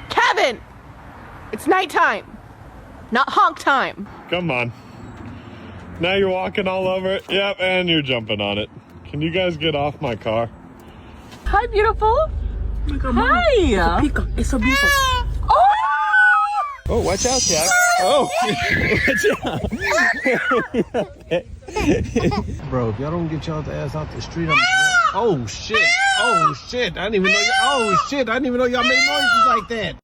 Kevin! It's nighttime, not honk time. Come on. Now you're walking all over it. Yep, and you're jumping on it. Can you guys get off my car? Hi, beautiful. Oh my God, Hi. It's a peacock. It's so beautiful. Oh, watch out, Jack. Oh, watch out. Bro, if y'all don't get y'all's ass out the street, I'm... Oh, shit. Oh, shit. I didn't even know y'all... Oh, shit. I didn't even know y'all made noises like that.